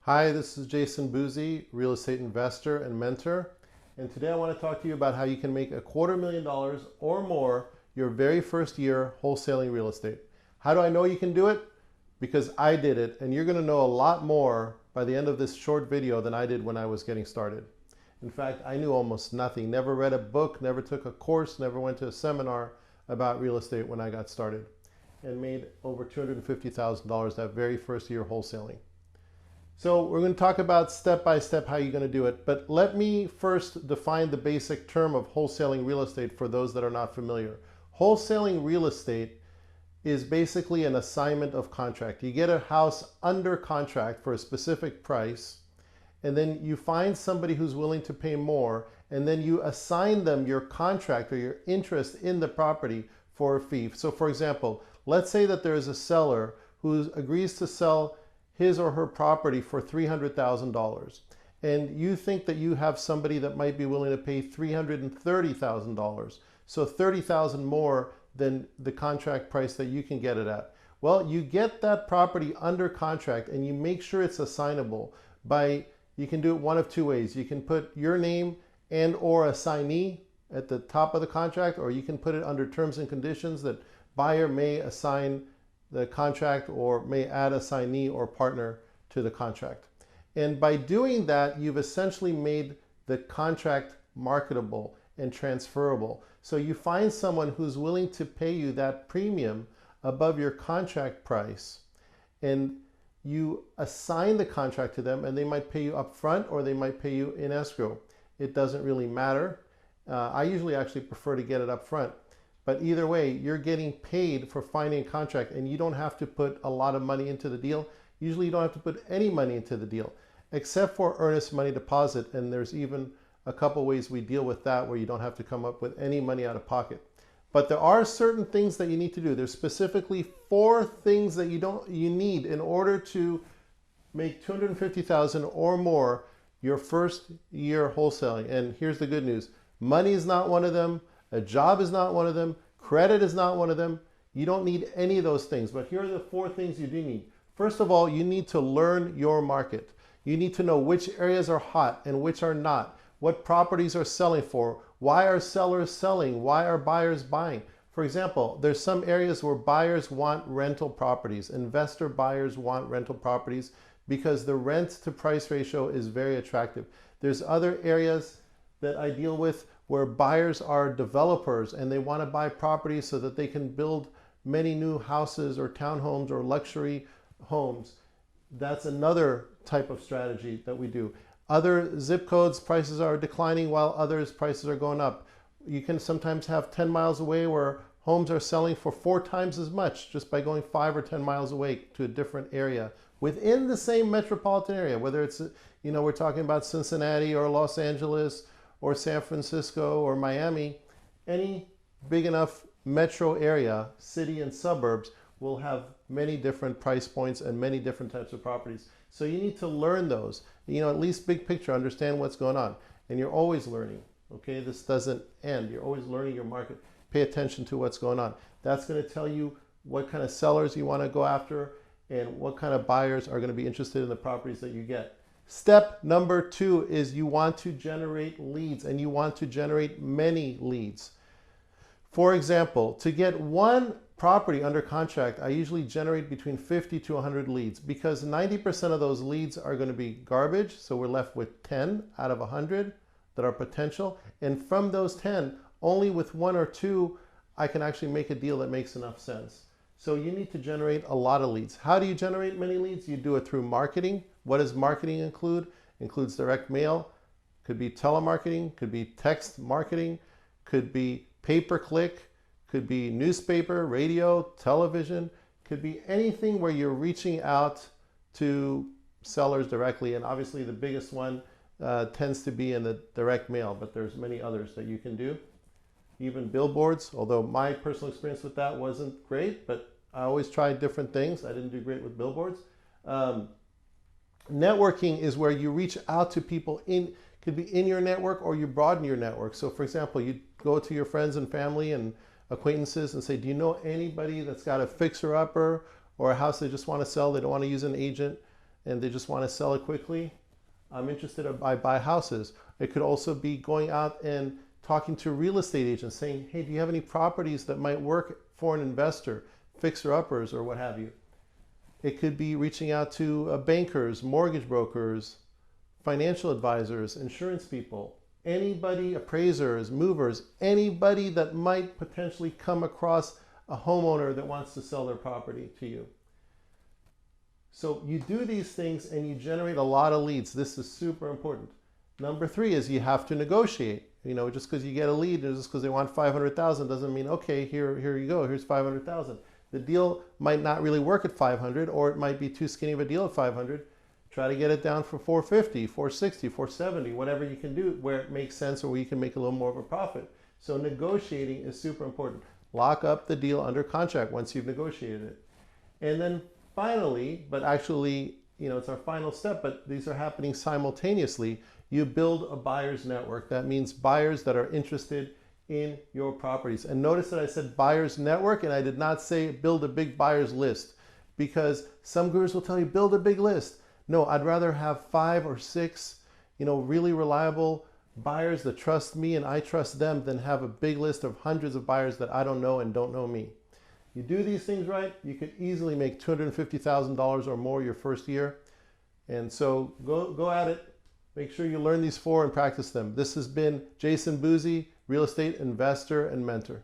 Hi, this is Jason Buzi, real estate investor and mentor. And today I want to talk to you about how you can make $250,000 or more your very first year wholesaling real estate. How do I know you can do it? Because I did it, and you're going to know a lot more by the end of this short video than I did when I was getting started. In fact, I knew almost nothing, never read a book, never took a course, never went to a seminar about real estate when I got started, and made over $250,000 that very first year wholesaling. So we're going to talk about step by step how you're going to do it. But let me first define the basic term of wholesaling real estate for those that are not familiar. Wholesaling real estate is basically an assignment of contract. You get a house under contract for a specific price, and then you find somebody who's willing to pay more, and then you assign them your contract or your interest in the property for a fee. So for example, let's say that there is a seller who agrees to sell his or her property for $300,000, and you think that you have somebody that might be willing to pay $330,000, so $30,000 more than the contract price that you can get it at. Well, you get that property under contract and you make sure it's assignable by, you can do it one of two ways. You can put your name and or assignee at the top of the contract, or you can put it under terms and conditions that buyer may assign the contract or may add assignee or partner to the contract. And by doing that, you've essentially made the contract marketable and transferable. So you find someone who's willing to pay you that premium above your contract price, and you assign the contract to them, and they might pay you up front or they might pay you in escrow. It doesn't really matter. I usually actually prefer to get it up front. But either way, you're getting paid for finding a contract, and you don't have to put a lot of money into the deal. Usually you don't have to put any money into the deal, except for earnest money deposit. And there's even a couple ways we deal with that where you don't have to come up with any money out of pocket. But there are certain things that you need to do. There's specifically 4 things that you need in order to make $250,000 or more your first year wholesaling. And here's the good news. Money is not one of them. A job is not one of them. Credit is not one of them. You don't need any of those things. But here are the 4 things you do need. First of all, you need to learn your market. You need to know which areas are hot and which are not. What properties are selling for. Why are sellers selling? Why are buyers buying? For example, there's some areas where buyers want rental properties. Investor buyers want rental properties because the rent to price ratio is very attractive. There's other areas that I deal with where buyers are developers and they want to buy properties so that they can build many new houses or townhomes or luxury homes. That's another type of strategy that we do. Other zip codes, prices are declining while others prices are going up. You can sometimes have 10 miles away where homes are selling for 4 times as much just by going 5 or 10 miles away to a different area within the same metropolitan area, whether it's, we're talking about Cincinnati or Los Angeles or San Francisco or Miami. Any big enough metro area, city and suburbs, will have many different price points and many different types of properties. So you need to learn those, at least big picture, understand what's going on. And you're always learning, okay? This doesn't end. You're always learning your market. Pay attention to what's going on. That's going to tell you what kind of sellers you want to go after and what kind of buyers are going to be interested in the properties that you get. Step number 2 is you want to generate leads, and you want to generate many leads. For example, to get one property under contract, I usually generate between 50 to 100 leads because 90% of those leads are going to be garbage. So we're left with 10 out of 100 that are potential. And from those 10, only with 1 or 2, I can actually make a deal that makes enough sense. So you need to generate a lot of leads. How do you generate many leads? You do it through marketing. What does marketing include? It includes direct mail, could be telemarketing, could be text marketing, could be pay-per-click, could be newspaper, radio, television, could be anything where you're reaching out to sellers directly. And obviously the biggest one tends to be in the direct mail, but there's many others that you can do. Even billboards, although my personal experience with that wasn't great, but I always tried different things. I didn't do great with billboards. Networking is where you reach out to people could be in your network or you broaden your network. So for example, you go to your friends and family and acquaintances and say, do you know anybody that's got a fixer-upper or a house they just want to sell, they don't want to use an agent, and they just want to sell it quickly. I'm interested in buy houses. It could also be going out and talking to real estate agents saying, hey, do you have any properties that might work for an investor, fixer-uppers or what have you? It could be reaching out to bankers, mortgage brokers, financial advisors, insurance people, anybody, appraisers, movers, anybody that might potentially come across a homeowner that wants to sell their property to you. So you do these things and you generate a lot of leads. This is super important. Number 3 is you have to negotiate. You know, just because you get a lead, just because they want 500,000 doesn't mean, okay, here you go, here's 500,000. The deal might not really work at 500, or it might be too skinny of a deal at 500. Try to get it down for 450, 460, 470, whatever you can do where it makes sense or where you can make a little more of a profit. So negotiating is super important. Lock up the deal under contract once you've negotiated it. And then finally, but actually, you know, it's our final step, but these are happening simultaneously, you build a buyer's network. That means buyers that are interested in your properties. And notice that I said buyer's network and I did not say build a big buyer's list, because some gurus will tell you build a big list. No, I'd rather have 5 or 6, you know, really reliable buyers that trust me and I trust them than have a big list of hundreds of buyers that I don't know and don't know me. You do these things right, you could easily make $250,000 or more your first year. And so go at it. Make sure you learn these 4 and practice them. This has been Jason Buzi, real estate investor and mentor.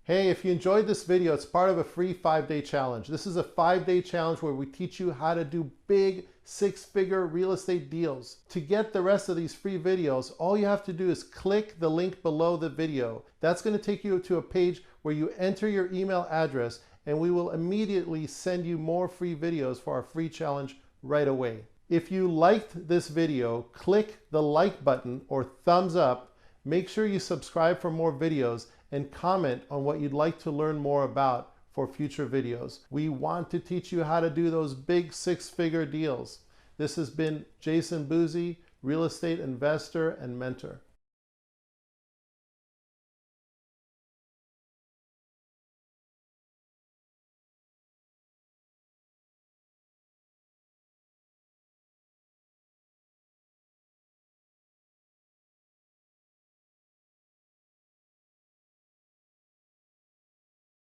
Hey, if you enjoyed this video, it's part of a free 5-day challenge. This is a 5-day challenge where we teach you how to do big 6-figure real estate deals. To get the rest of these free videos, all you have to do is click the link below the video. That's going to take you to a page where you enter your email address and we will immediately send you more free videos for our free challenge right away. If you liked this video, click the like button or thumbs up. Make sure you subscribe for more videos and comment on what you'd like to learn more about for future videos. We want to teach you how to do those big 6-figure deals. This has been Jason Buzi, real estate investor and mentor.